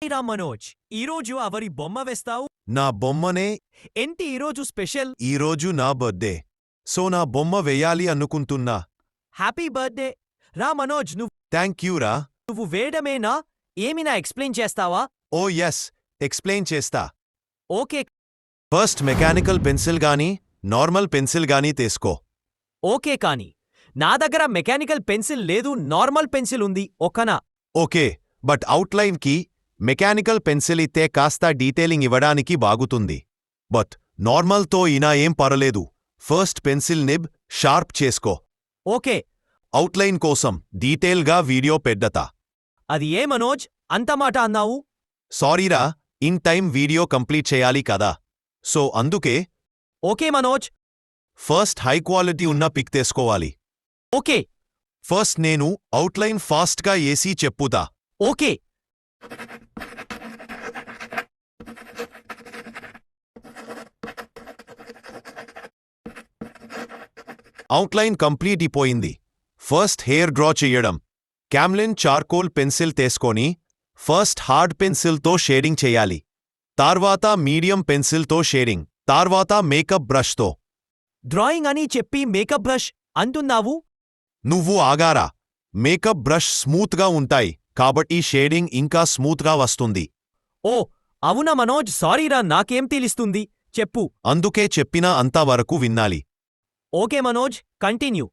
రా మనోజ్, ఈరోజు అవరి బొమ్మ వేస్తావు? నా బొమ్మనే. ఏంటి ఈరోజు స్పెషల్? ఈరోజు నా బర్త్డే, సో నా బొమ్మ వెయ్యాలి అనుకుంటున్నా. హ్యాపీ బర్త్డే రా మనోజ్. థ్యాంక్ యూ రా. నువ్వు వేయడమేనా? ఏమినా ఎక్స్ప్లెయిన్ చేస్తావా? ఓ ఎస్, ఎక్స్ప్లెయిన్ చేస్తా. ఓకే ఫస్ట్ మెకానికల్ పెన్సిల్ గానీ నార్మల్ పెన్సిల్ గానీ తీసుకో. ఓకే కాని నా దగ్గర మెకానికల్ పెన్సిల్ లేదు, నార్మల్ పెన్సిల్ ఉంది. ఓకేనా? ఓకే, బట్ అవుట్లైన్ కి మెకానికల్ పెన్సిల్ ఇస్తే కాస్త డీటెయిలింగ్ ఇవ్వడానికి బాగుతుంది. బట్ నార్మల్తో ఇనా ఏం పర్లేదు. ఫస్ట్ పెన్సిల్ నిబ్ షార్ప్ చేసుకో. ఓకే. అవుట్లైన్ కోసం డీటెయిల్గా వీడియో పెద్దతా. అది ఏ మనోజ్, అంత మాట అన్నావు? సారీరా, ఇన్ టైం వీడియో కంప్లీట్ చేయాలి కదా, సో అందుకే. Okay Manoj. First high quality ఉన్న పిక్ తీసుకోవాలి. ఓకే. ఫస్ట్ నేను అవుట్లైన్ ఫాస్ట్గా ఏసీ చెప్పుతా. ఓకే. అవుట్లైన్ కంప్లీట్ అయిపోయింది. ఫస్ట్ హెయిర్ డ్రా చెయ్యడం. క్యామ్లిన్ చార్కోల్ పెన్సిల్ తీసుకొని ఫస్ట్ హార్డ్ పెన్సిల్తో షేడింగ్ చెయ్యాలి. తర్వాత మీడియం పెన్సిల్తో షేడింగ్, తర్వాత మేకప్ బ్రష్తో. డ్రాయింగ్ అని చెప్పి మేకప్ బ్రష్ అంటున్నావు? నువ్వు ఆగారా. మేకప్ బ్రష్ స్మూత్గా ఉంటాయి కాబట్టి షేడింగ్ ఇంకా స్మూత్గా వస్తుంది. ఓ అవునా మనోజ్, సారీరా, నాకేం తెలుస్తుంది, చెప్పు. అందుకే చెప్పినా అంతవరకు విన్నాలి. Okay Manoj, continue.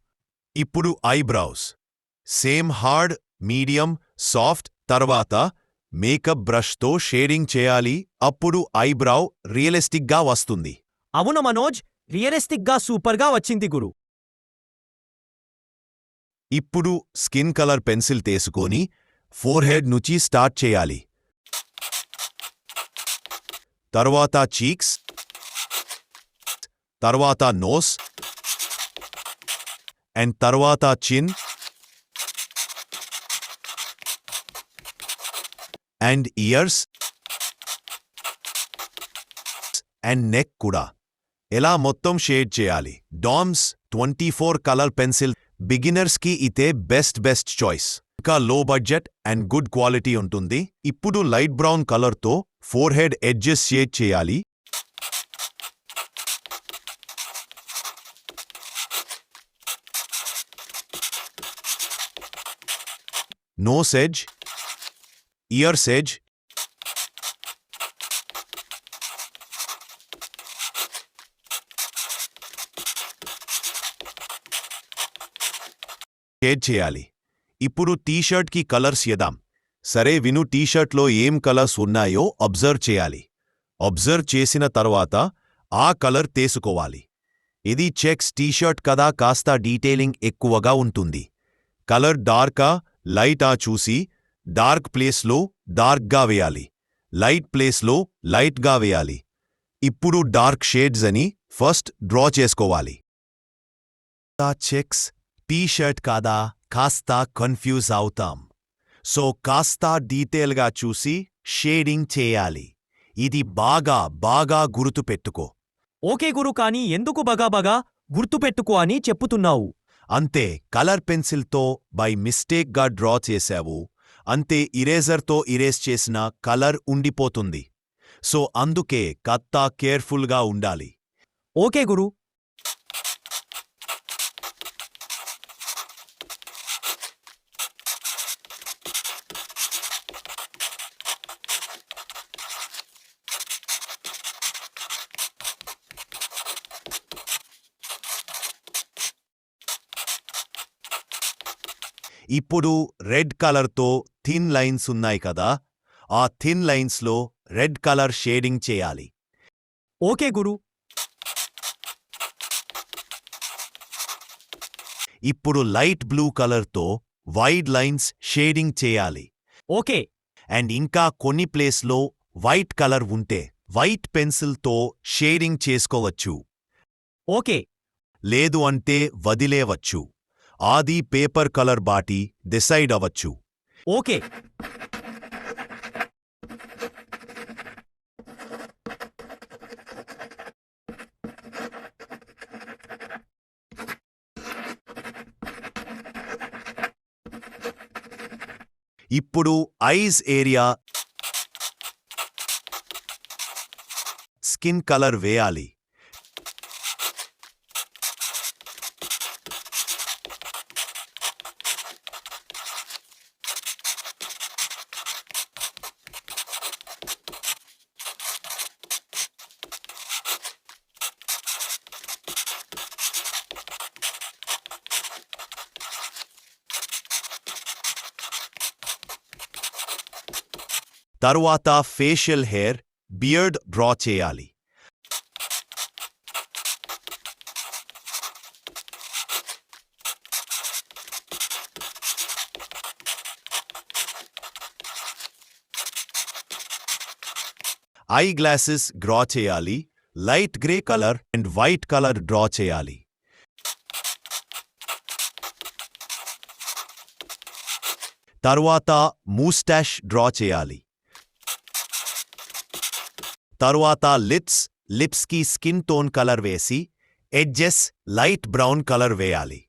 ఇప్పుడు ఐబ్రౌస్. సేమ్ హార్డ్, మీడియం, సాఫ్ట్, తర్వాత మేకప్ బ్రష్తో షేడింగ్ చేయాలి. అప్పుడు ఐబ్రౌ రియలిస్టిక్గా వస్తుంది. అవును మనోజ్, రియలిస్టిక్గా సూపర్గా వచ్చింది గురు. ఇప్పుడు స్కిన్ కలర్ పెన్సిల్ తీసుకొని ఫోర్హెడ్ నుంచి స్టార్ట్ చేయాలి. తర్వాత చీక్స్, తర్వాత నోస్, అండ్ తర్వాత చిన్ అండ్ ఇయర్స్ అండ్ నెక్ కూడా. ఎలా మొత్తం షేడ్ చేయాలి. డామ్స్ 24 కలర్ పెన్సిల్ బిగినర్స్కి ఇతే బెస్ట్ చాయిస్. ఇంకా లో బడ్జెట్ అండ్ గుడ్ క్వాలిటీ ఉంటుంది. ఇప్పుడు లైట్ బ్రౌన్ కలర్తో ఫోర్హెడ్ ఎడ్జెస్ షేడ్ చేయాలి. Nose edge, ears edge, shade చేయాలి. ఇప్పుడు టీషర్ట్కి కలర్స్ చేద్దాం. సరే విను, టీషర్ట్లో ఏం కలర్స్ ఉన్నాయో అబ్జర్వ్ చేయాలి. అబ్జర్వ్ చేసిన తర్వాత ఆ కలర్ తీసుకోవాలి. ఇది చెక్స్ టీషర్ట్ కదా, కాస్త డీటెయిలింగ్ ఎక్కువగా ఉంటుంది. కలర్ డార్కా లైటా చూసి డార్క్ ప్లేస్లో డార్క్గా వేయాలి, లైట్ ప్లేస్లో లైట్గా వేయాలి. ఇప్పుడు డార్క్ షేడ్స్ అని ఫస్ట్ డ్రా చేసుకోవాలి. చెక్స్ టీషర్ట్ కాదా, కాస్త కన్ఫ్యూజ్ అవుతాం. సో కాస్త డీటెయిల్గా చూసి షేడింగ్ చేయాలి. ఇది బాగా గుర్తుపెట్టుకో. ఓకే గురు, కానీ ఎందుకు బగా గుర్తుపెట్టుకో అని చెప్పుతున్నావు? అంతే, కలర్ పెన్సిల్తో బై మిస్టేక్గా డ్రా చేశావు, అంతే ఇరేజర్తో ఇరేజ్ చేసిన కలర్ ఉండిపోతుంది. సో అందుకే కాస్త కేర్ఫుల్గా ఉండాలి. ఓకే గురు. ఇప్పుడు రెడ్ కలర్తో థిన్ లైన్స్ ఉన్నాయి కదా, ఆ థిన్ లైన్స్లో రెడ్ కలర్ షేడింగ్ చేయాలి. ఓకే గురు. ఇప్పుడు లైట్ బ్లూ కలర్తో వైడ్ లైన్స్ షేడింగ్ చేయాలి. ఓకే. అండ్ ఇంకా కొన్ని ప్లేస్లో వైట్ కలర్ ఉంటే వైట్ పెన్సిల్తో షేడింగ్ చేసుకోవచ్చు. ఓకే. లేదు అంటే వదిలేవచ్చు. ఆది పేపర్ కలర్ బాటి డిసైడ్ అవ్వచ్చు. ఓకే. ఇప్పుడు ఐస్ ఏరియా స్కిన్ కలర్ వేయాలి. తరువాత ఫేషియల్ హెయిర్, బియర్డ్ డ్రా చేయాలి. ఐ గ్లాసెస్ డ్రా చేయాలి. Light grey colour and white colour draw చేయాలి. తరువాత మూస్టాష్ డ్రా చేయాలి. తరువాత లిప్స్ కి స్కిన్ టోన్ కలర్ వేసి ఎడ్జెస్ లైట్ బ్రౌన్ కలర్ వేయాలి.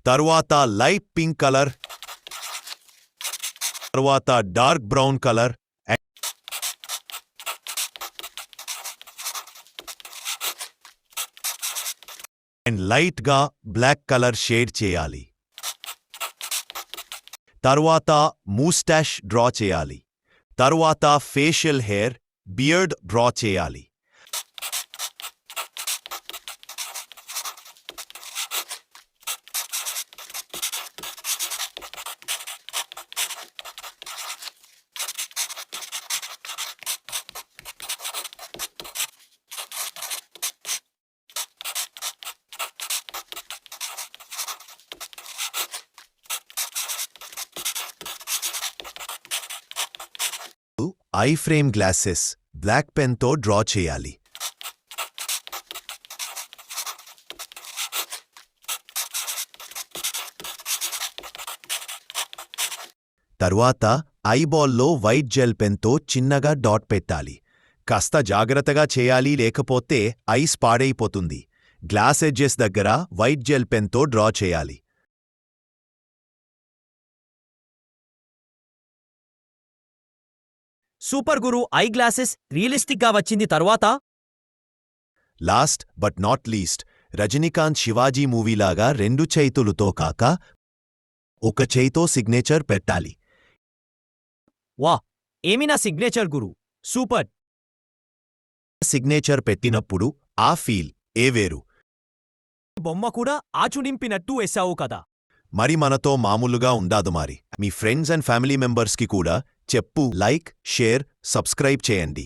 తరువాత లైట్ పింక్ కలర్, తరువాత dark brown colour and light గా బ్లాక్ కలర్ షేడ్ చేయాలి. తరువాత మూస్టాష్ డ్రా చేయాలి. తరువాత ఫేషియల్ హెయిర్, బియర్డ్ డ్రా చేయాలి. ఐ ఫ్రేమ్ గ్లాసెస్ బ్లాక్ పెన్తో డ్రా చేయాలి. తరువాత ఐబాల్లో వైట్ జెల్ పెన్తో చిన్నగా డాట్ పెట్టాలి. కాస్త జాగ్రత్తగా చేయాలి, లేకపోతే ఐస్ పాడైపోతుంది. గ్లాస్ ఎడ్జెస్ దగ్గర వైట్ జెల్ పెన్తో డ్రా చేయాలి. సూపర్ గురు, ఐ గ్లాసెస్ రియలిస్టిక్ గా వచ్చింది. తరువాత last but not least, Rajinikanth Sivaji మూవీలాగా 2 చేతులతో కాక ఒక చేయితో సిగ్నేచర్ పెట్టాలి. వా, ఏమి నా సిగ్నేచర్ గురు, సూపర్. సిగ్నేచర్ పెట్టినప్పుడు ఆ ఫీల్ ఏ వేరు. బొమ్మ కూడా ఆచునింపినట్టు వేశావు కదా. మరి మనతో మామూలుగా ఉండాదు. మరి మీ ఫ్రెండ్స్ అండ్ ఫ్యామిలీ మెంబర్స్కి కూడా చెప్పు. లైక్, షేర్, సబ్స్క్రైబ్ చేయండి.